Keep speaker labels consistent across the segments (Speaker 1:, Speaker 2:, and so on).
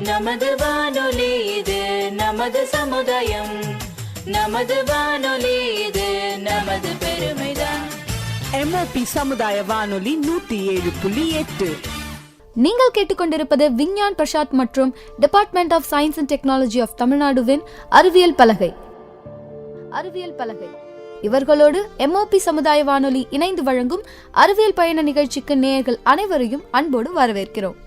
Speaker 1: நமது வானொலி இது, நமது சமுதாயம். நமது வானொலி இது, நமது பெருமைதான்.
Speaker 2: MOP சமுதாய வானொலி 107.8.
Speaker 3: நீங்கள் கேட்டுக்கொண்டிருப்பது விஞ்ஞான் பிரசாத் மற்றும் department of science and technology of தமிழ்நாடுவின் அறிவியல் பலகை. இவர்களோடு MOP சமுதாய வானொலி இணைந்து வழங்கும் அறிவியல் பயண நிகழ்ச்சிக்கு நேயர்கள் அனைவரையும் அன்போடு வரவேற்கிறோம்.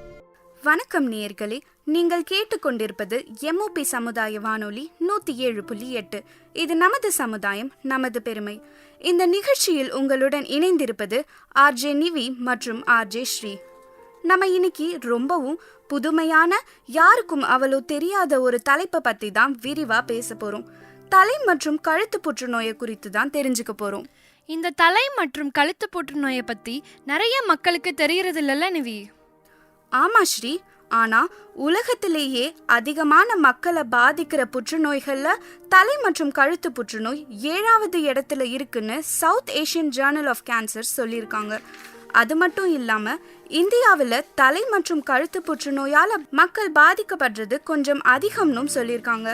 Speaker 4: வணக்கம் நேயர்களே, நீங்கள் கேட்டுக்கொண்டிருப்பது MOP சமுதாய வானொலி 107.8. இது நமது சமுதாயம், நமது பெருமை. இந்த நிகழ்ச்சியில் உங்களுடன் இணைந்திருப்பது RJ நிவி மற்றும் RJ ஸ்ரீ. நம்ம இன்னைக்கு ரொம்பவும் புதுமையான, யாருக்கும் அவ்வளோ தெரியாத ஒரு தலைப்பை பற்றி தான் விரிவாக பேச போகிறோம். தலை மற்றும் கழுத்து புற்றுநோயை குறித்து தான் தெரிஞ்சுக்க போகிறோம்.
Speaker 5: இந்த தலை மற்றும் கழுத்து புற்றுநோயை பற்றி நிறைய மக்களுக்கு தெரியறது இல்லைல்ல நிவி?
Speaker 4: ஆமா ஸ்ரீ, ஆனா உலகத்திலேயே அதிகமான மக்களை பாதிக்கிற புற்றுநோய்கள்ல தலை மற்றும் கழுத்து புற்றுநோய் 7வது இடத்துல இருக்குன்னு South Asian journal of cancer சொல்லியிருக்காங்க. அது மட்டும் இல்லாம இந்தியாவில் தலை மற்றும் கழுத்து புற்றுநோயால மக்கள் பாதிக்கப்படுறது கொஞ்சம் அதிகம்னு சொல்லியிருக்காங்க.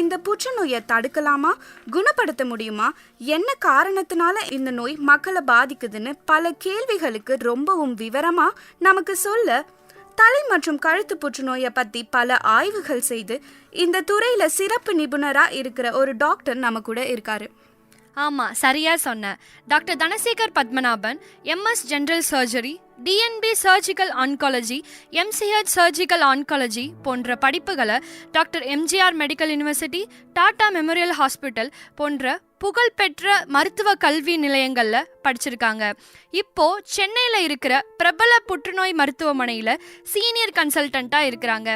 Speaker 4: இந்த புற்றுநோயை தடுக்கலாமா, குணப்படுத்த முடியுமா, என்ன காரணத்தினால இந்த நோய் மக்களை பாதிக்குதுன்னு பல கேள்விகளுக்கு ரொம்பவும் விவரமா நமக்கு சொல்ல தலை மற்றும் கழுத்து புற்றுநோயை பற்றி பல ஆய்வுகள் செய்து இந்த துறையில் சிறப்பு நிபுணராக இருக்கிற ஒரு டாக்டர் நம்ம கூட இருக்காரு.
Speaker 5: ஆமாம், சரியாக சொன்ன. Doctor Dhanasekar Padmanabhan MS general surgery, DNB surgical oncology, MCH surgical oncology போன்ற படிப்புகளை doctor MGR medical university, Tata memorial hospital போன்ற புகழ்பெற்ற மருத்துவ கல்வி நிலையங்களில் படிச்சிருக்காங்க. இப்போ சென்னையில் இருக்கிற பிரபல புற்றுநோய் மருத்துவமனையில் சீனியர் கன்சல்டண்ட்டாக இருக்கிறாங்க.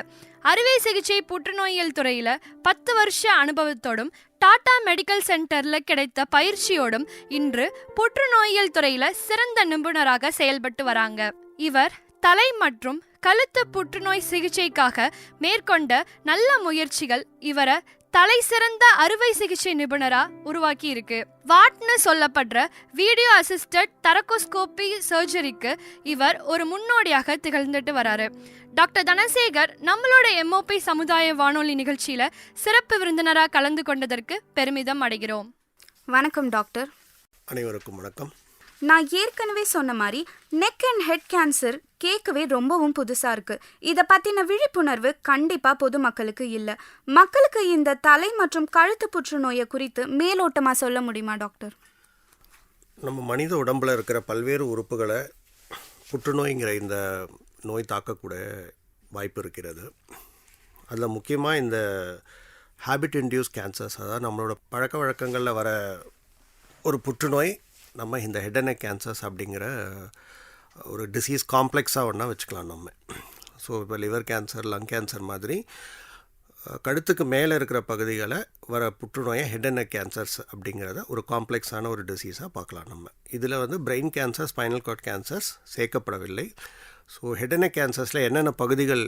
Speaker 5: அறுவை சிகிச்சை புற்றுநோயியல் துறையில் 10 வருஷ அனுபவத்தோடும் டாடா மெடிக்கல் சென்டரில் கிடைத்த பயிற்சியோடும் இன்று புற்றுநோயியல் துறையில் சிறந்த நிபுணராக செயல்பட்டு வராங்க. இவர் தலை மற்றும் கழுத்து புற்றுநோய் சிகிச்சைக்காக மேற்கொண்ட நல்ல முயற்சிகள் இவரை தலை சிறந்த அறுவை சிகிச்சை நிபுணரா உருவாக்கி இருக்கு. வாட்னு சொல்லப்படுற வீடியோ அசிஸ்டட் தரக்கோஸ்கோபி சர்ஜரிக்கு இவர் ஒரு முன்னோடியாக திகழ்ந்துட்டு வராரு. டாக்டர் தனசேகர் நம்மளோட MOP சமுதாய வானொலி நிகழ்ச்சியில சிறப்பு விருந்தினராக கலந்து கொண்டதற்கு பெருமிதம் அடைகிறோம்.
Speaker 4: வணக்கம் டாக்டர்.
Speaker 6: அனைவருக்கும் வணக்கம்.
Speaker 4: நான் ஏற்கனவே சொன்ன மாதிரி நெக் அண்ட் ஹெட் கேன்சர் கேட்கவே ரொம்பவும் புதுசாக இருக்குது. இதை பற்றின விழிப்புணர்வு கண்டிப்பாக பொதுமக்களுக்கு இல்லை. மக்களுக்கு இந்த தலை மற்றும் கழுத்து புற்றுநோயை குறித்து மேலோட்டமாக சொல்ல முடியுமா டாக்டர்?
Speaker 6: நம்ம மனித உடம்பில் இருக்கிற பல்வேறு உறுப்புகளை புற்றுநோய்ங்கிற இந்த நோய் தாக்கக்கூடிய வாய்ப்பு இருக்கிறது. அதில் முக்கியமாக இந்த ஹேபிட் இன்டியூஸ் கேன்சர்ஸ், அதாவது நம்மளோட பழக்க வழக்கங்களில் வர ஒரு புற்றுநோய் நம்ம இந்த ஹெட் அண்ட் நெக் கேன்சர்ஸ் அப்படிங்கிற ஒரு டிசீஸ் காம்ப்ளெக்ஸாக ஒன்றா வச்சுக்கலாம் நம்ம. ஸோ இப்போ லிவர் கேன்சர், லங் கேன்சர் மாதிரி கழுத்துக்கு மேலே இருக்கிற பகுதிகளை வர புற்றுநோயை ஹெட் அண்ட் நெக் கேன்சர்ஸ் அப்படிங்கிறத ஒரு காம்ப்ளெக்ஸான ஒரு டிசீஸாக பார்க்கலாம் நம்ம. இதில் வந்து brain cancer, spinal card cancers சேர்க்கப்படவில்லை. ஸோ ஹெட் அண்ட் நெக் கேன்சர்ஸில் என்னென்ன பகுதிகள்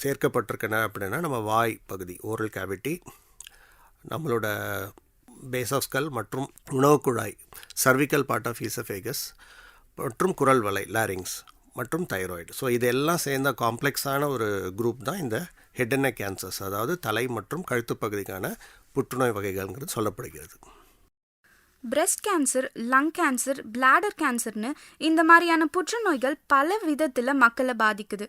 Speaker 6: சேர்க்கப்பட்டிருக்கன அப்படின்னா, நம்ம வாய் பகுதி, ஓரல் கேவிட்டி, நம்மளோட பேஸ் ஆஃப் ஸ்கல் மற்றும் உணவு குழாய், சர்விக்கல் பார்ட் ஆஃப் ஈசோஃபேகஸ் மற்றும் குரல் வலை, லாரிங்ஸ் மற்றும் தைராய்டு. ஸோ இதெல்லாம் சேர்ந்த காம்ப்ளெக்ஸான ஒரு குரூப் தான் இந்த ஹெட் அண்ட் நெக் கேன்சர்ஸ், அதாவது தலை மற்றும் கழுத்து பகுதிக்கான புற்றுநோய் வகைகள்ங்கிறது சொல்லப்படுகிறது.
Speaker 4: Breast cancer, lung cancer, bladder கேன்சர்னு இந்த மாதிரியான புற்றுநோய்கள் பல விதத்தில் மக்களை பாதிக்குது.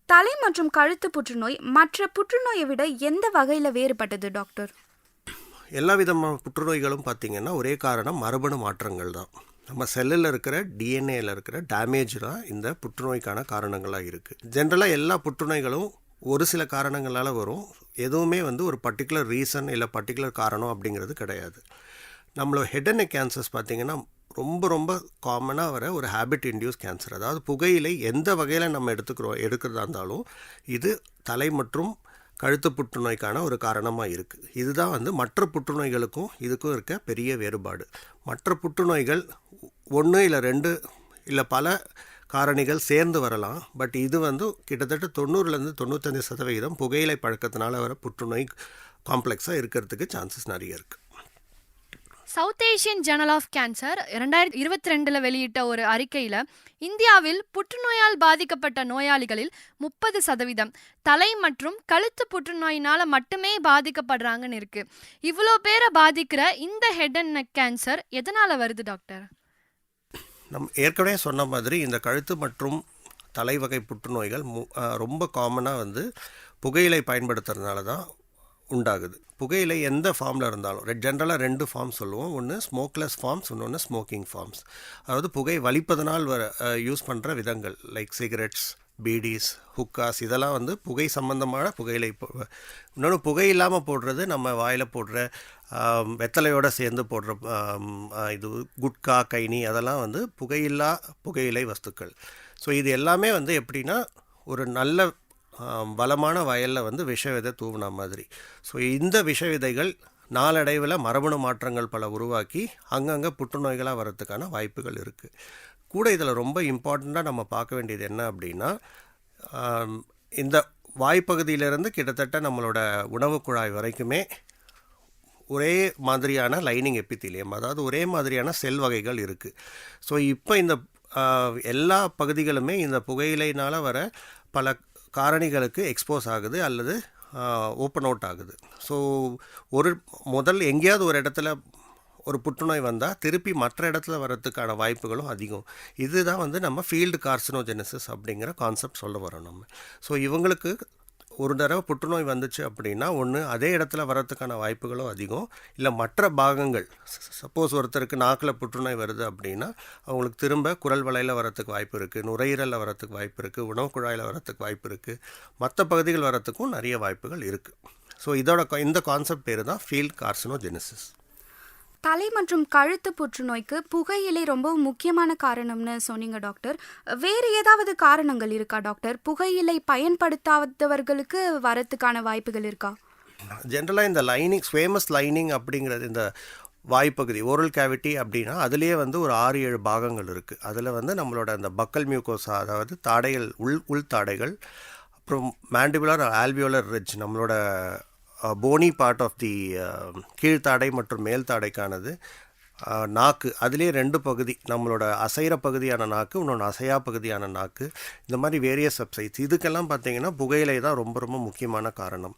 Speaker 4: தலை மற்றும் கழுத்து புற்றுநோய் மற்ற புற்றுநோயை விட எந்த வகையில் வேறுபட்டது டாக்டர்?
Speaker 6: எல்லா விதமான புற்றுநோய்களும் பார்த்திங்கன்னா ஒரே காரணம், மரபணு மாற்றங்கள் தான். நம்ம செல்லில் இருக்கிற டிஎன்ஏயில் இருக்கிற டேமேஜ் தான் இந்த புற்றுநோய்க்கான காரணங்களாக இருக்குது. ஜென்ரலாக எல்லா புற்றுநோய்களும் ஒரு சில காரணங்களால் வரும். எதுவுமே வந்து ஒரு பர்டிகுலர் ரீசன் இல்லை பர்டிகுலர் காரணம் அப்படிங்கிறது கிடையாது. நம்மளோட ஹெட் அண்ட் நெக் கேன்சர்ஸ் பார்த்திங்கன்னா ரொம்ப ரொம்ப காமனாக வர ஒரு ஹேபிட் இன்டியூஸ் கேன்சர். அதாவது புகையிலை எந்த வகையில் நம்ம எடுக்கிறதா இருந்தாலும் இது தலை மற்றும் கழுத்து புற்றுநோய்க்கான ஒரு காரணமாக இருக்குது. இதுதான் வந்து மற்ற புற்றுநோய்களுக்கும் இதுக்கும் இருக்க பெரிய வேறுபாடு. மற்ற புற்றுநோய்கள் 1 இல்லை 2 இல்லை பல காரணிகள் சேர்ந்து வரலாம். பட் இது வந்து கிட்டத்தட்ட 90லேருந்து 95% புகையிலை பழக்கத்தினால வர புற்றுநோய் காம்ப்ளெக்ஸாக இருக்கிறதுக்கு சான்சஸ் நிறைய இருக்குது.
Speaker 5: South Asian journal of cancer 2022 வெளியிட்ட ஒரு அறிக்கையில் இந்தியாவில் புற்றுநோயால் பாதிக்கப்பட்ட நோயாளிகளில் 30% தலை மற்றும் கழுத்து புற்றுநோயினால் மட்டுமே பாதிக்கப்படுறாங்கன்னு இருக்கு. இவ்வளோ பேரை பாதிக்கிற இந்த ஹெட் அண்ட் நெக் கேன்சர் எதனால் வருது டாக்டர்?
Speaker 6: ஏற்கனவே சொன்ன மாதிரி இந்த கழுத்து மற்றும் தலைவகை புற்றுநோய்கள் ரொம்ப காமனாக வந்து புகையிலை பயன்படுத்துறதுனால தான் உண்டாகுது. புகையிலை எந்த ஃபார்மில் இருந்தாலும் ஜென்ரலாக 2 ஃபார்ம் சொல்லுவோம். ஒன்று ஸ்மோக்லெஸ் ஃபார்ம்ஸ், இன்னொன்று ஸ்மோக்கிங் ஃபார்ம்ஸ். அதாவது புகை வலிப்பதனால் யூஸ் பண்ணுற விதங்கள் லைக் சிகரெட்ஸ், பீடிஸ், ஹுக்காஸ், இதெல்லாம் வந்து புகை சம்பந்தமான புகையிலை. இன்னொன்று புகை இல்லாமல் போடுறது நம்ம வாயில் போடுற வெத்தலையோடு சேர்ந்து போடுற இது குட்கா, கைனி, அதெல்லாம் வந்து புகையில்லா புகையிலை வஸ்துக்கள். ஸோ இது எல்லாமே வந்து எப்படின்னா ஒரு நல்ல பலமான வயலில் வந்து விஷ விதை தூவின மாதிரி. ஸோ இந்த விஷ விதைகள் நாளடைவில் மரபணு மாற்றங்கள் பல உருவாக்கி அங்கங்கே புற்றுநோய்களாக வரத்துக்கான வாய்ப்புகள் இருக்குது. கூட இதில் ரொம்ப இம்பார்ட்டண்ட்டாக நம்ம பார்க்க வேண்டியது என்ன அப்படின்னா, இந்த வாய்ப்பகுதியிலேருந்து கிட்டத்தட்ட நம்மளோட உணவு குழாய் வரைக்குமே ஒரே மாதிரியான லைனிங் எபித்தீலியம், அதாவது ஒரே மாதிரியான செல் வகைகள் இருக்குது. ஸோ இப்போ இந்த எல்லா பகுதிகளுமே இந்த புகையிலைனால் வர பல காரணிகளுக்கு எக்ஸ்போஸ் ஆகுது அல்லது ஓப்பன் அவுட் ஆகுது. ஸோ எங்கேயாவது ஒரு இடத்துல ஒரு புற்றுநோய் வந்தால் திருப்பி மற்ற இடத்துல வரதுக்கான வாய்ப்புகளும் அதிகம். இதுதான் வந்து நம்ம ஃபீல்டு கார்சினோஜெனிசிஸ் அப்படிங்கிற கான்செப்ட் சொல்ல வரோம் நம்ம. ஸோ இவங்களுக்கு ஒரு தடவை புற்றுநோய் வந்துச்சு அப்படின்னா ஒன்று அதே இடத்துல வரத்துக்கான வாய்ப்புகளும் அதிகம், இல்லை மற்ற பாகங்கள், சப்போஸ் ஒருத்தருக்கு நாக்கில் புற்றுநோய் வருது அப்படின்னா அவங்களுக்கு திரும்ப குரல் வளையில் வரத்துக்கு வாய்ப்பு இருக்குது, நுரையீரலில் வரத்துக்கு வாய்ப்பு இருக்குது, உணவு குழாயில் வரத்துக்கு வாய்ப்பு இருக்குது, மற்ற பகுதிகள் வரத்துக்கும் நிறைய வாய்ப்புகள் இருக்குது. ஸோ இந்த கான்செப்ட் பேர் தான் ஃபீல்ட் கார்சினோஜெனிசிஸ்.
Speaker 4: தலை மற்றும் கழுத்து புற்றுநோய்க்கு புகையிலை ரொம்ப முக்கியமான காரணம்னு சொன்னீங்க டாக்டர். வேறு ஏதாவது காரணங்கள் இருக்கா டாக்டர்? புகையிலை பயன்படுத்தாதவர்களுக்கு வரத்துக்கான வாய்ப்புகள் இருக்கா?
Speaker 6: ஜென்ரலாக இந்த ஸ்குவேமஸ் லைனிங் அப்படிங்கிறது இந்த வாய்ப்பகுதி ஓரல் கேவிட்டி அப்படின்னா அதுலேயே வந்து ஒரு 6-7 பாகங்கள் இருக்குது. அதில் வந்து நம்மளோட அந்த பக்கல் மியூகோசா, அதாவது தாடைகள், உள் தாடைகள், அப்புறம் மேண்டிபுலர் ஆல்வியோலர் ரிட்ஜ், நம்மளோட போனி பார்ட் ஆஃப் தி கீழ்த்தாடை மற்றும் மேல் தாடைக்கானது, நாக்கு, அதுலேயே 2 பகுதி, நம்மளோட அசைகிற பகுதியான நாக்கு, இன்னொன்று அசையா பகுதியான நாக்கு, இந்த மாதிரி வேரியஸ் சப்சைட்ஸ். இதுக்கெல்லாம் பார்த்திங்கன்னா புகையிலை தான் ரொம்ப ரொம்ப முக்கியமான காரணம்.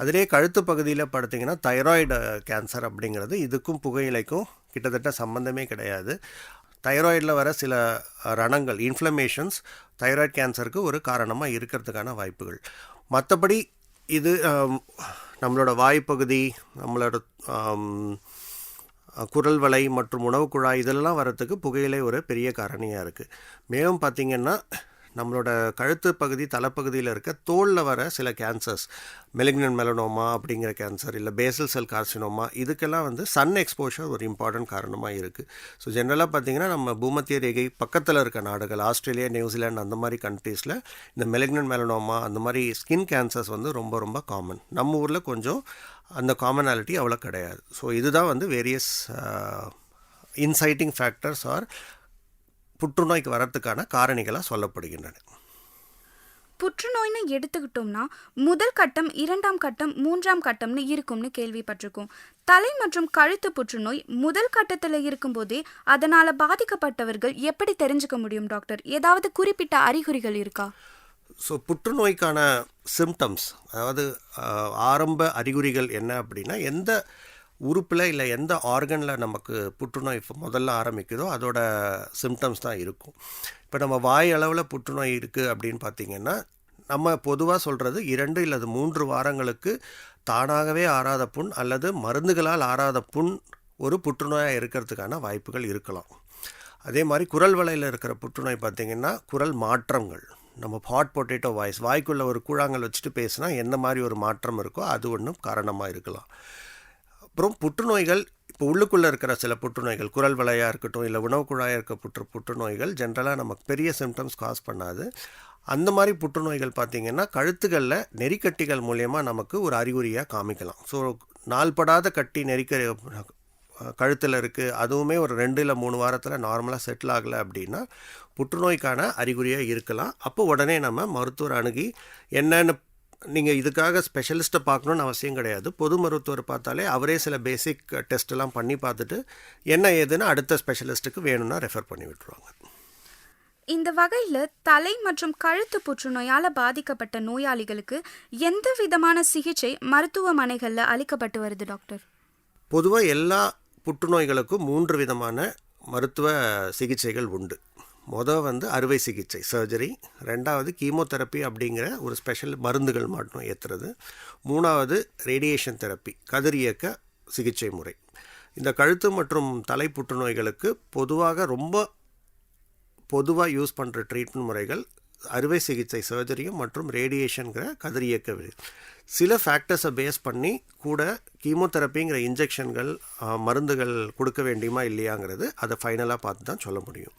Speaker 6: அதிலே கழுத்து பகுதியில் பார்த்திங்கன்னா தைராய்டு கேன்சர் அப்படிங்கிறது இதுக்கும் புகையிலைக்கும் கிட்டத்தட்ட சம்பந்தமே கிடையாது. தைராய்டில் வர சில ரணங்கள், இன்ஃப்ளமேஷன்ஸ் தைராய்டு கேன்சருக்கு ஒரு காரணமாக இருக்கிறதுக்கான வாய்ப்புகள். மற்றபடி இது நம்மளோட வாய்ப்பகுதி, நம்மளோட குரல் வலை மற்றும் உணவு குழாய், இதெல்லாம் வரத்துக்கு புகையிலை ஒரு பெரிய காரணியாக இருக்குது. மேலும் பார்த்திங்கன்னா நம்மளோட கழுத்து பகுதி, தலைப்பகுதியில் இருக்க தோலில் வர சில கேன்சர்ஸ், மெலிக்னன்ட் மெலனோமா அப்படிங்கிற கேன்சர், இல்லை பேசல் செல் கார்சினோமா, இதுக்கெல்லாம் வந்து சன் எக்ஸ்போஷர் ஒரு இம்பார்ட்டன்ட் காரணமாக இருக்குது. ஸோ ஜென்ரலாக பார்த்திங்கன்னா நம்ம பூமத்திய ரேகை பக்கத்தில் இருக்க நாடுகள், ஆஸ்திரேலியா, நியூசிலாந்து, அந்த மாதிரி கண்ட்ரீஸில் இந்த மெலிக்னன்ட் மெலனோமா, அந்த மாதிரி ஸ்கின் கேன்சர்ஸ் வந்து ரொம்ப ரொம்ப காமன். நம்ம ஊரில் கொஞ்சம் அந்த காமனாலிட்டி அவ்வளோ கிடையாது. ஸோ இதுதான் வந்து வேரியஸ் இன்சைட்டிங் ஃபேக்டர்ஸ் ஆர் புற்றுநோய்க்கு வரத்துக்கான காரணிகளாக சொல்லப்படுகின்றன.
Speaker 4: புற்றுநோய்னு எடுத்துக்கிட்டோம்னா முதல் கட்டம், 2ஆம் கட்டம், 3ஆம் கட்டம்னு இருக்கும்னு கேள்விப்பட்டிருக்கோம். தலை மற்றும் கழுத்து புற்றுநோய் முதல் கட்டத்தில் இருக்கும்போதே அதனால் பாதிக்கப்பட்டவர்கள் எப்படி தெரிஞ்சுக்க முடியும் டாக்டர்? ஏதாவது குறிப்பிட்ட அறிகுறிகள் இருக்கா?
Speaker 6: ஸோ புற்றுநோய்க்கான சிம்டம்ஸ், அதாவது ஆரம்ப அறிகுறிகள் என்ன அப்படின்னா, எந்த உறுப்பில் இல்லை எந்த ஆர்கனில் நமக்கு புற்றுநோய் முதல்ல ஆரம்பிக்குதோ அதோட சிம்டம்ஸ் தான் இருக்கும். இப்போ நம்ம வாய் அளவில் புற்றுநோய் இருக்குது அப்படின்னு பார்த்திங்கன்னா நம்ம பொதுவாக சொல்கிறது 2 அல்லது 3 வாரங்களுக்கு தானாகவே ஆறாத புண் அல்லது மருந்துகளால் ஆறாத புண் ஒரு புற்றுநோயாக இருக்கிறதுக்கான வாய்ப்புகள் இருக்கலாம். அதே மாதிரி குரல் வளையில் இருக்கிற புற்றுநோய் பார்த்திங்கன்னா குரல் மாற்றங்கள், நம்ம ஹாட் பொட்டேட்டோ வாய்ஸ், வாய்க்குள்ளே ஒரு கூழாங்கல் வச்சுட்டு பேசினா எந்த மாதிரி ஒரு மாற்றம் இருக்கோ அது ஒன்றும் காரணமாக இருக்கலாம். அப்புறம் புற்றுநோய்கள், இப்போ உள்ளுக்குள்ளே இருக்கிற சில புற்றுநோய்கள், குரல் வளையாக இருக்கட்டும் இல்லை உணவு குழாயாக இருக்க புற்றுநோய்கள் ஜென்ரலாக நமக்கு பெரிய சிம்டம்ஸ் காஸ் பண்ணாது. அந்த மாதிரி புற்றுநோய்கள் பார்த்திங்கன்னா கழுத்துகளில் நெறிக்கட்டிகள் மூலயமா நமக்கு ஒரு அறிகுறியாக காமிக்கலாம். ஸோ நாள்படாத கட்டி கழுத்தில் இருக்குது, அதுவுமே ஒரு 2 இல்லை 3 வாரத்தில் நார்மலாக செட்டில் ஆகலை அப்படின்னா புற்றுநோய்க்கான அறிகுறியாக இருக்கலாம். அப்போ உடனே நம்ம மருத்துவர் அணுகி என்னென்னு நீங்கள் இதுக்காக ஸ்பெஷலிஸ்ட்டை பார்க்கணுன்னு அவசியம் கிடையாது. பொது மருத்துவர் பார்த்தாலே அவரே சில பேசிக் டெஸ்ட்டெல்லாம் பண்ணி பார்த்துட்டு என்ன ஏதுன்னு அடுத்த ஸ்பெஷலிஸ்ட்டுக்கு வேணும்னா ரெஃபர் பண்ணி விட்டுருவாங்க.
Speaker 4: இந்த வகையில் தலை மற்றும் கழுத்து புற்றுநோயால் பாதிக்கப்பட்ட நோயாளிகளுக்கு எந்த விதமான சிகிச்சை மருத்துவமனைகளில் அளிக்கப்பட்டு வருது டாக்டர்?
Speaker 6: பொதுவாக எல்லா புற்றுநோய்களுக்கும் 3 விதமான மருத்துவ சிகிச்சைகள் உண்டு. வந்து அறுவை சிகிச்சை சர்ஜரி, 2வது கீமோதெரப்பி அப்படிங்கிற ஒரு ஸ்பெஷல் மருந்துகள் மட்டும் ஏற்றுறது, 3வது ரேடியேஷன் தெரப்பி கதிரியக்க சிகிச்சை முறை. இந்த கழுத்து மற்றும் தலை புற்றுநோய்களுக்கு பொதுவாக யூஸ் பண்ணுற ட்ரீட்மெண்ட் முறைகள் அறுவை சிகிச்சை சர்ஜரியும் மற்றும் ரேடியேஷனுங்கிற கதிரியக்க. சில ஃபேக்டர்ஸை பேஸ் பண்ணி கூட கீமோதெரப்பிங்கிற இன்ஜெக்ஷன்கள் மருந்துகள் கொடுக்க வேண்டியமா இல்லையாங்கிறது அதை ஃபைனலாக பார்த்து தான் சொல்ல முடியும்.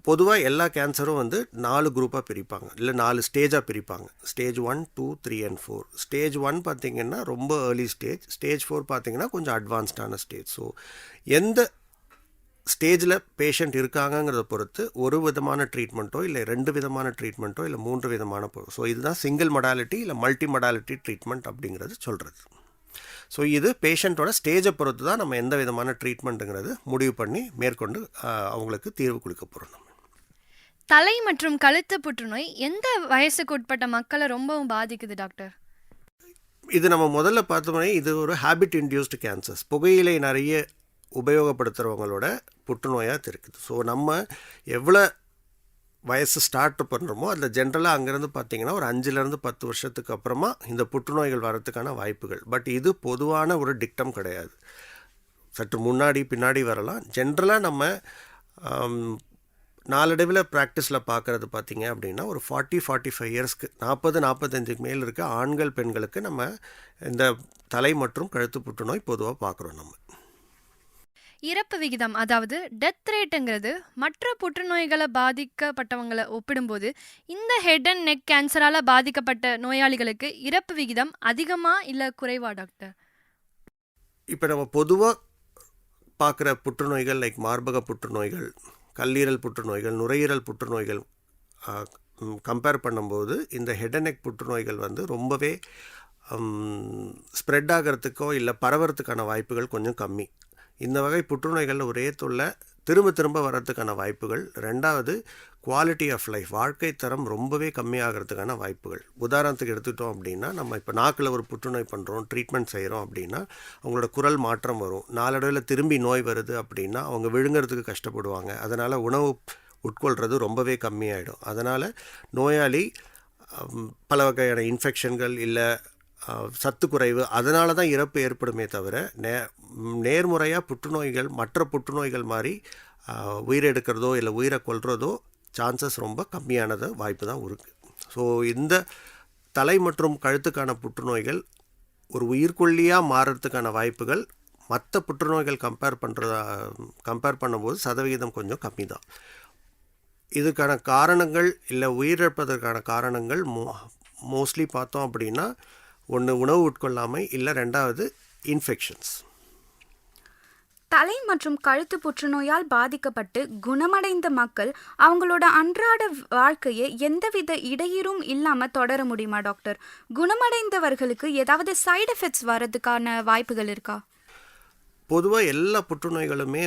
Speaker 6: பொதுவாக எல்லா கேன்சரும் 4 குரூப்பாக பிரிப்பாங்க, இல்லை 4 ஸ்டேஜாக பிரிப்பாங்க. Stage 1, 2, 3 and 4. ஸ்டேஜ் 1 பார்த்திங்கன்னா ரொம்ப ஏர்லி ஸ்டேஜ். ஸ்டேஜ் 4 பார்த்திங்கன்னா கொஞ்சம் அட்வான்ஸ்டான ஸ்டேஜ். ஸோ எந்த ஸ்டேஜில் பேஷண்ட் இருக்காங்கங்கிறத பொறுத்து ஒரு விதமான ட்ரீட்மெண்ட்டோ இல்லை 2 விதமான ட்ரீட்மெண்ட்டோ இல்லை 3 விதமான ஸோ இதுதான் சிங்கிள் மொடாலிட்டி இல்லை மல்டி மொடாலிட்டி ட்ரீட்மெண்ட் அப்படிங்கிறது சொல்கிறது. ஸோ இது பேஷண்ட்டோட ஸ்டேஜை பொறுத்து தான் நம்ம எந்த விதமான ட்ரீட்மெண்ட்டுங்கிறது முடிவு பண்ணி மேற்கொண்டு அவங்களுக்கு தீர்வு கொடுக்க போகிறோம். நம்ம
Speaker 5: தலை மற்றும் கழுத்து புற்றுநோய் எந்த வயசுக்கு உட்பட்ட மக்களை ரொம்பவும் பாதிக்குது டாக்டர்?
Speaker 6: இது நம்ம முதல்ல பார்த்தோம்னா இது ஒரு ஹேபிட் இன்டியூஸ்டு கேன்சர்ஸ். புகையிலை நிறைய உபயோகப்படுத்துகிறவங்களோட புற்றுநோயாக இருக்குது. ஸோ நம்ம எவ்வளோ வயசு ஸ்டார்ட் பண்ணுறோமோ அதில் ஜென்ரலாக அங்கேருந்து பார்த்திங்கன்னா ஒரு 5லேருந்து 10 வருஷத்துக்கு அப்புறமா இந்த புற்றுநோய்கள் வரத்துக்கான வாய்ப்புகள். பட் இது பொதுவான ஒரு டிக்டம் கிடையாது. சற்று முன்னாடி பின்னாடி வரலாம். ஜென்ரலாக நம்ம நாளடைவில் ப்ராக்டிஸில் பார்க்குறது பார்த்திங்க அப்படின்னா ஒரு 40-45 இயர்ஸ்க்கு 40-45க்கு மேல் இருக்க ஆண்கள் பெண்களுக்கு நம்ம இந்த தலை மற்றும் கழுத்து புற்றுநோய் பொதுவாக பார்க்குறோம். நம்ம
Speaker 5: இறப்பு விகிதம், அதாவது டெத் ரேட்டுங்கிறது மற்ற புற்றுநோய்களை பாதிக்கப்பட்டவங்களை ஒப்பிடும்போது இந்த ஹெட் அண்ட் நெக் கேன்சரால் பாதிக்கப்பட்ட நோயாளிகளுக்கு இறப்பு விகிதம் அதிகமா இல்லை குறைவா டாக்டர்?
Speaker 6: இப்போ நம்ம பொதுவாக பார்க்குற புற்றுநோய்கள் லைக் மார்பக புற்றுநோய்கள், கல்லீரல் புற்றுநோய்கள், நுரையீரல் புற்றுநோய்கள் கம்பேர் பண்ணும்போது இந்த ஹெட் அண்ட் நெக் புற்றுநோய்கள் ரொம்பவே ஸ்ப்ரெட் ஆகிறதுக்கோ இல்லை பரவறதுக்கான வாய்ப்புகள் கொஞ்சம் கம்மி. இந்த வகை புற்றுநோய்களில் ஒரே தொல்லை திரும்ப வர்றதுக்கான வாய்ப்புகள். 2வது குவாலிட்டி ஆஃப் லைஃப், வாழ்க்கை தரம் ரொம்பவே கம்மியாகிறதுக்கான வாய்ப்புகள். உதாரணத்துக்கு எடுத்துக்கிட்டோம் அப்படின்னா நம்ம இப்போ நாக்கில் ஒரு புற்றுநோய் பண்ணுறோம், ட்ரீட்மெண்ட் செய்கிறோம் அப்படின்னா அவங்களோட குரல் மாற்றம் வரும். நாளடைவில் திரும்பி நோய் வருது அப்படின்னா அவங்க விழுங்கிறதுக்கு கஷ்டப்படுவாங்க. அதனால் உணவு உட்கொள்கிறது ரொம்பவே கம்மியாயிடும். அதனால் நோயாளி பல வகையான இன்ஃபெக்ஷன்கள் இல்லை சத்து குறைவு, அதனால தான் இறப்பு ஏற்படுமே தவிர நேர்முறையாக புற்றுநோய்கள் மற்ற புற்றுநோய்கள் மாதிரி உயிரெடுக்கிறதோ இல்லை உயிரை கொல்றதோ சான்சஸ் ரொம்ப கம்மியானது வாய்ப்பு தான் இருக்குது. ஸோ இந்த தலை மற்றும் கழுத்துக்கான புற்றுநோய்கள் ஒரு உயிர்கொல்லியாக மாறுறதுக்கான வாய்ப்புகள் மற்ற புற்றுநோய்கள் கம்பேர் பண்ணும்போது சதவிகிதம் கொஞ்சம் கம்மி தான். இதுக்கான காரணங்கள் இல்லை உயிரிழப்பதற்கான காரணங்கள் மோஸ்ட்லி பார்த்தோம் அப்படின்னா ஒன்று உணவு உட்கொள்ளாமை, இல்லை 2வது இன்ஃபெக்ஷன்ஸ்.
Speaker 4: தலை மற்றும் கழுத்து புற்றுநோயால் பாதிக்கப்பட்டு குணமடைந்த மக்கள் அவங்களோட அன்றாட வாழ்க்கையை எந்தவித இடையூறும் இல்லாமல் தொடர முடியுமா டாக்டர்? குணமடைந்தவர்களுக்கு ஏதாவது சைடு எஃபெக்ட்ஸ் வர்றதுக்கான வாய்ப்புகள் இருக்கா?
Speaker 6: பொதுவாக எல்லா புற்றுநோய்களுமே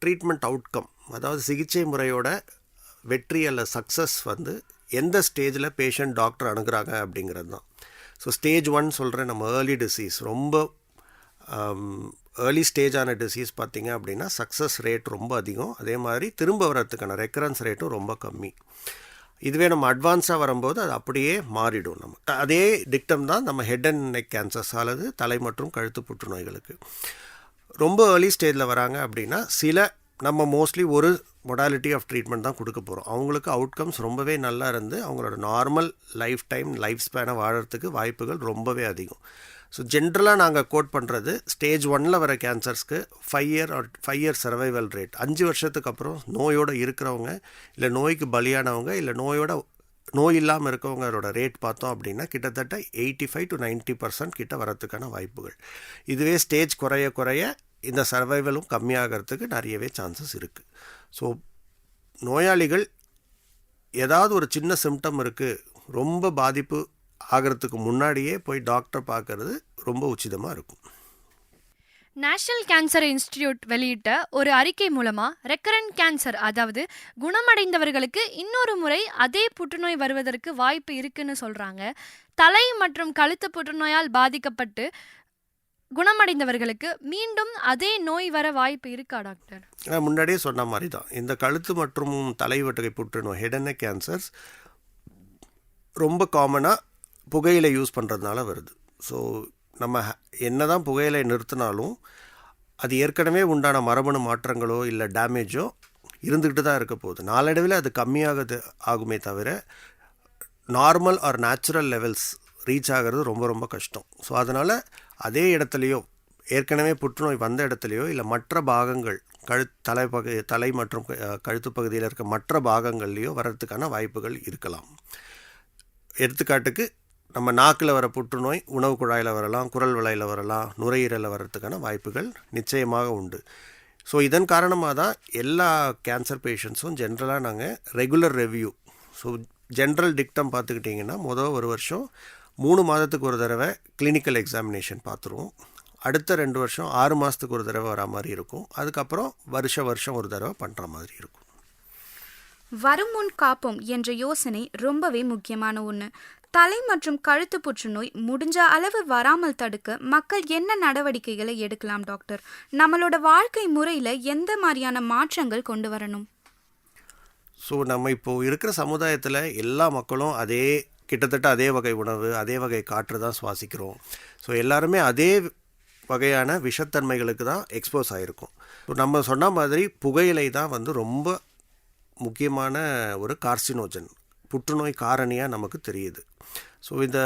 Speaker 6: ட்ரீட்மெண்ட் அவுட்கம், அதாவது சிகிச்சை முறையோட வெற்றி அல்ல சக்ஸஸ் எந்த ஸ்டேஜில் பேஷண்ட் டாக்டர் அணுகிறாங்க அப்படிங்கிறது தான். ஸோ ஸ்டேஜ் 1 சொல்கிறேன், நம்ம ஏர்லி டிசீஸ், ரொம்ப ஏர்லி ஸ்டேஜான டிசீஸ் பார்த்திங்க அப்படின்னா சக்ஸஸ் ரேட் ரொம்ப அதிகம். அதே மாதிரி திரும்ப வர்றதுக்கான ரெக்கரன்ஸ் ரேட்டும் ரொம்ப கம்மி. இதுவே நம்ம அட்வான்ஸாக வரும்போது அது அப்படியே மாறிடும். நம்ம அதே டிக்டம் தான் நம்ம ஹெட் அண்ட் நெக் கேன்சர்ஸ் அல்லது தலை மற்றும் கழுத்து புற்றுநோய்களுக்கு. ரொம்ப ஏர்லி ஸ்டேஜில் வராங்க அப்படின்னா நம்ம மோஸ்ட்லி ஒரு மொடாலிட்டி ஆஃப் ட்ரீட்மெண்ட் தான் கொடுக்க போகிறோம். அவங்களுக்கு அவுட்கம்ஸ் ரொம்பவே நல்லா இருந்து அவங்களோட நார்மல் லைஃப் ஸ்பேனை வாழறதுக்கு வாய்ப்புகள் ரொம்பவே அதிகம். ஸோ ஜென்ரலாக நாங்கள் கோட் பண்ணுறது ஸ்டேஜ் 1 வர கேன்சர்ஸ்க்கு 5 இயர் சர்வைவல் ரேட். 5 வருஷத்துக்கு அப்புறம் நோயோடு இருக்கிறவங்க இல்லை நோய்க்கு பலியானவங்க இல்லை நோய் இல்லாமல் இருக்கவங்களோட ரேட் பார்த்தோம் அப்படின்னா கிட்டத்தட்ட 85 to 90% கிட்ட வரத்துக்கான வாய்ப்புகள். இதுவே ஸ்டேஜ் குறைய இந்த சர்வைவலும் கம்மியாகிறதுக்கு நிறையவே சான்சஸ் இருக்குது. ஸோ நோயாளிகள் ஏதாவது ஒரு சின்ன சிம்டம் இருக்குது, ரொம்ப பாதிப்பு ஆகிறதுக்கு முன்னாடியே போய் டாக்டர் பார்க்கறது ரொம்ப உச்சிதமாக இருக்கும்.
Speaker 5: நேஷனல் கேன்சர் இன்ஸ்டிடியூட் வெளியிட்ட ஒரு அறிக்கை மூலமா ரெக்கரண்ட் கேன்சர், அதாவது குணமடைந்தவர்களுக்கு இன்னொரு முறை அதே புற்றுநோய் வருவதற்கு வாய்ப்பு இருக்குன்னு சொல்றாங்க. தலை மற்றும் கழுத்து புற்றுநோயால் பாதிக்கப்பட்டு குணமடைந்தவர்களுக்கு மீண்டும் அதே நோய் வர வாய்ப்பு இருக்கா டாக்டர்?
Speaker 6: நான் முன்னாடியே சொன்ன மாதிரி தான், இந்த கழுத்து மற்றும் தலைவட்டகை புற்றுநோய் ஹெட் அண்ட் நெக் கேன்சர்ஸ் ரொம்ப காமனாக புகையிலை யூஸ் பண்ணுறதுனால வருது. ஸோ நம்ம என்ன தான் புகையிலை நிறுத்தினாலும் அது ஏற்கனவே உண்டான மரபணு மாற்றங்களோ இல்லை டேமேஜோ இருந்துக்கிட்டு தான் இருக்க போகுது. நாளடைவில் அது ஆகுமே தவிர normal or natural levels reach ஆகிறது ரொம்ப ரொம்ப கஷ்டம். ஸோ அதனால் அதே இடத்துலையோ ஏற்கனவே புற்றுநோய் வந்த இடத்துலையோ இல்லை மற்ற பாகங்கள் தலை மற்றும் கழுத்து பகுதியில் இருக்க மற்ற பாகங்கள்லேயோ வர்றதுக்கான வாய்ப்புகள் இருக்கலாம். எடுத்துக்காட்டுக்கு நம்ம நாக்கில் வர புற்றுநோய் உணவு குழாயில் வரலாம், குரல் வளையில் வரலாம், நுரையீரலில் வர்றதுக்கான வாய்ப்புகள் நிச்சயமாக உண்டு. ஸோ இதன் காரணமாக தான் எல்லா கேன்சர் பேஷண்ட்ஸும் ஜென்ரலாக நாங்கள் regular review, so general dictum பார்த்துக்கிட்டிங்கன்னா ஒரு வருஷம் 3 மாதத்துக்கு ஒரு தடவை கிளினிக்கல் எக்ஸாமினேஷன் பார்த்துருவோம். அடுத்த 2 வருஷம் 6 மாதத்துக்கு ஒரு தடவை வரா மாதிரி இருக்கும். அதுக்கப்புறம் வருஷம் ஒரு தடவை பண்ணுற மாதிரி இருக்கும்.
Speaker 4: வரும் முன் காப்போம் என்ற யோசனை ரொம்பவே முக்கியமான ஒன்று. தலை மற்றும் கழுத்து புற்றுநோய் முடிஞ்ச அளவு வராமல் தடுக்க மக்கள் என்ன நடவடிக்கைகளை எடுக்கலாம் டாக்டர்? நம்மளோட வாழ்க்கை முறையில் எந்த மாதிரியான மாற்றங்கள் கொண்டு வரணும்?
Speaker 6: ஸோ நம்ம இப்போது இருக்கிற சமுதாயத்தில் எல்லா மக்களும் கிட்டத்தட்ட அதே வகை உணவு, அதே வகை காற்று தான் சுவாசிக்கிறோம். ஸோ எல்லாருமே அதே வகையான விஷத்தன்மைகளுக்கு தான் எக்ஸ்போஸ் ஆகிருக்கும். ஸோ நம்ம சொன்ன மாதிரி புகையிலை தான் ரொம்ப முக்கியமான ஒரு கார்சினோஜன், புற்றுநோய் காரணியாக நமக்கு தெரியுது. ஸோ இந்த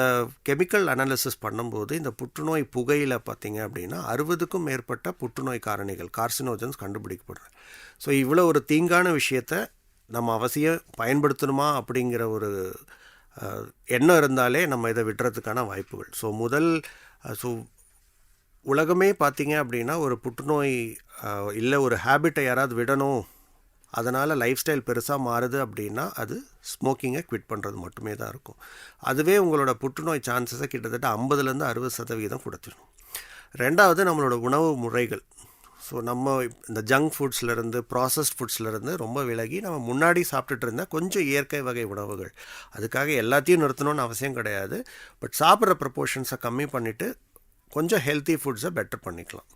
Speaker 6: கெமிக்கல் அனாலிசிஸ் பண்ணும்போது இந்த புற்றுநோய் புகையில் பார்த்திங்க அப்படின்னா 60க்கும் மேற்பட்ட புற்றுநோய் காரணிகள், கார்சினோஜன்ஸ் கண்டுபிடிக்கப்படுறேன். ஸோ இவ்வளோ ஒரு தீங்கான விஷயத்தை நம்ம அவசியம் பயன்படுத்தணுமா அப்படிங்கிற ஒரு எண்ணம் இருந்தாலே நம்ம இதை விட்டுறதுக்கான வாய்ப்புகள். ஸோ உலகமே பார்த்திங்க அப்படின்னா ஒரு புற்றுநோய் இல்லை ஒரு ஹேபிட்டை யாராவது விடணும், அதனால் லைஃப் ஸ்டைல் பெருசாக மாறுது அப்படின்னா அது ஸ்மோக்கிங்கை குவிட் பண்ணுறது மட்டுமே தான் இருக்கும். அதுவே உங்களோட புற்றுநோய் சான்சஸை கிட்டத்தட்ட 50% 60% கொடுத்துடும். ரெண்டாவது நம்மளோட உணவு முறைகள். ஸோ நம்ம இந்த ஜங்க் ஃபுட்ஸ்லேருந்து ப்ராசஸ்ட் ஃபுட்ஸ்லேருந்து ரொம்ப விலகி நம்ம முன்னாடி சாப்பிட்டுட்டு இருந்தால் கொஞ்சம் இயற்கை வகை உணவுகள், அதுக்காக எல்லாத்தையும் நிறுத்தணும்னு அவசியம் கிடையாது. பட் சாப்பிட்ற ப்ரப்போர்ஷன்ஸை கம்மி பண்ணிவிட்டு கொஞ்சம் ஹெல்த்தி ஃபுட்ஸை பெட்டர் பண்ணிக்கலாம்.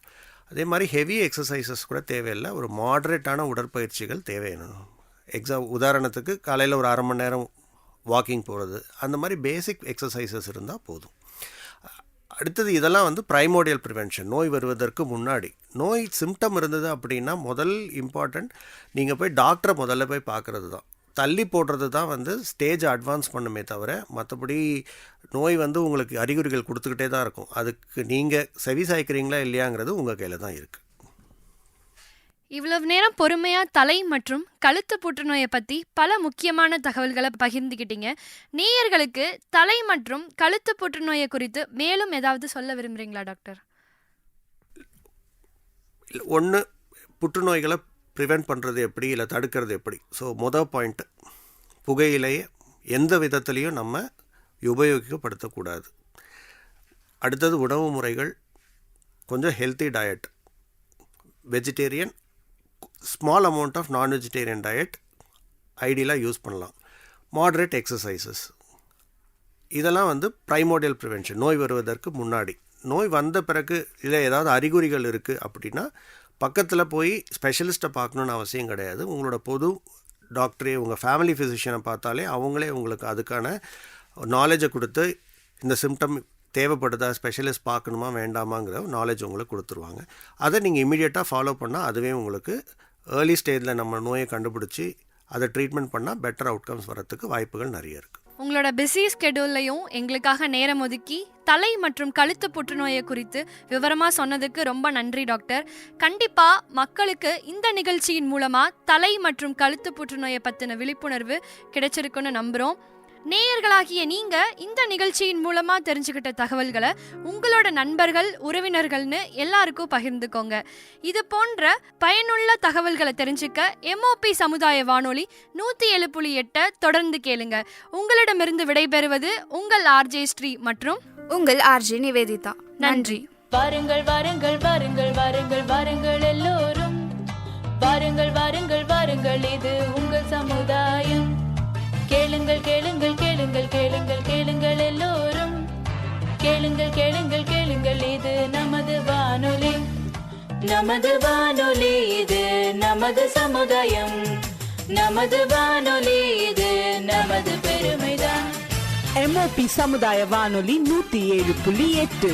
Speaker 6: அதே மாதிரி ஹெவி எக்ஸசைசஸ் கூட தேவையில்லை, ஒரு மாட்ரேட்டான உடற்பயிற்சிகள் தேவையான உதாரணத்துக்கு காலையில் ஒரு 1/2 மணி நேரம் வாக்கிங் போகிறது, அந்த மாதிரி பேசிக் எக்ஸசைசஸ் இருந்தால் போதும். அடுத்தது இதெல்லாம் ப்ரைமோடியல் ப்ரிவென்ஷன், நோய் வருவதற்கு முன்னாடி. நோய் சிம்டம் இருந்தது அப்படின்னா முதல் இம்பார்ட்டண்ட் நீங்கள் போய் டாக்டரை முதல்ல போய் பார்க்குறது தான். தள்ளி போடுறது தான் ஸ்டேஜ் அட்வான்ஸ் பண்ணுமே தவிர மற்றபடி நோய் உங்களுக்கு அறிகுறிகள் கொடுத்துக்கிட்டே தான் இருக்கும். அதுக்கு நீங்கள் செவி சாய்க்கிறீங்களா இல்லையாங்கிறது உங்கள் கையில் தான் இருக்குது.
Speaker 5: இவ்வளவு நேரம் பொறுமையாக தலை மற்றும் கழுத்து புற்றுநோயை பற்றி பல முக்கியமான தகவல்களை பகிர்ந்துக்கிட்டீங்க. நேயர்களுக்கு தலை மற்றும் கழுத்து புற்றுநோயை குறித்து மேலும் ஏதாவது சொல்ல விரும்புகிறீங்களா டாக்டர்?
Speaker 6: ஒன்று, புற்றுநோய்களை ப்ரிவெண்ட் பண்ணுறது எப்படி, இல்லை தடுக்கிறது எப்படி. ஸோ பாயிண்ட், புகையிலையை எந்த விதத்துலேயும் நம்ம உபயோகிக்கப்படுத்தக்கூடாது. அடுத்தது உணவு முறைகள், கொஞ்சம் healthy diet, vegetarian, small amount of non vegetarian diet ஐடியலாக யூஸ் பண்ணலாம். மாட்ரேட் எக்ஸசைசஸ், இதெல்லாம் ப்ரைமோடியல் ப்ரிவென்ஷன், நோய் வருவதற்கு முன்னாடி. நோய் வந்த பிறகு இல்லை ஏதாவது அறிகுறிகள் இருக்குது அப்படின்னா பக்கத்தில் போய் ஸ்பெஷலிஸ்ட்டை பார்க்கணுன்னு அவசியம் கிடையாது. உங்களோட பொது டாக்டரே, உங்கள் ஃபேமிலி ஃபிசிஷியனை பார்த்தாலே அவங்களே உங்களுக்கு அதுக்கான நாலேஜை கொடுத்து இந்த சிம்டம் தேவைப்படுதா, ஸ்பெஷலிஸ்ட் பார்க்கணுமா வேண்டாமாங்கிற நாலேஜ் உங்களுக்கு கொடுத்துருவாங்க. அதை நீங்கள் இமீடியட்டாக ஃபாலோ பண்ணால் அதுவே உங்களுக்கு ஏர்லி ஸ்டேஜில் நம்ம நோயை கண்டுபிடிச்சி அதை ட்ரீட்மெண்ட் பண்ணால் பெட்டர் அவுட்கம்ஸ் வரத்துக்கு வாய்ப்புகள் நிறைய இருக்குது.
Speaker 5: உங்களோட பிஸி ஸ்கெடியூல்லையும் எங்களுக்காக நேரம் ஒதுக்கி தலை மற்றும் கழுத்து புற்றுநோயை குறித்து விவரமாக சொன்னதுக்கு ரொம்ப நன்றி டாக்டர். கண்டிப்பாக மக்களுக்கு இந்த நிகழ்ச்சியின் மூலமாக தலை மற்றும் கழுத்து புற்றுநோயை பற்றின விழிப்புணர்வு கிடைச்சிருக்குன்னு நம்புகிறோம். நேயர்களாகிய நீங்க இந்த நிகழ்ச்சியின் மூலமா தெரிஞ்சுக்கிட்ட தகவல்களை உங்களோட நண்பர்கள், உறவினர்கள்னு எல்லாருக்கும் பகிர்ந்துக்கோங்க. இது போன்ற பயனுள்ள தகவல்களை தெரிஞ்சுக்க MOP சமுதாய வானொலி 107.8 தொடர்ந்து கேளுங்க. உங்களிடமிருந்து விடைபெறுவது உங்கள் RJ ஸ்ரீ மற்றும்
Speaker 4: உங்கள் RJ நிவேதிதா. நன்றி.
Speaker 1: வாருங்கள் வாருங்கள் வாருங்கள் வாருங்கள் வாருங்கள் எல்லோரும், வாருங்கள் வாருங்கள் வாருங்கள், இது உங்கள் சமுதாயம். கேளுங்கள் கேளுங்கள் கேளுங்கள் கேளுங்கள் கேளுங்கள் எல்லோரும், கேளுங்கள் கேளுங்கள் கேளுங்கள், இது நமது வானொலி. நமது வானொலி இது நமது சமுதாயம். நமது வானொலி இது நமது பெருமைதான்.
Speaker 2: MOP சமுதாய வானொலி 107.8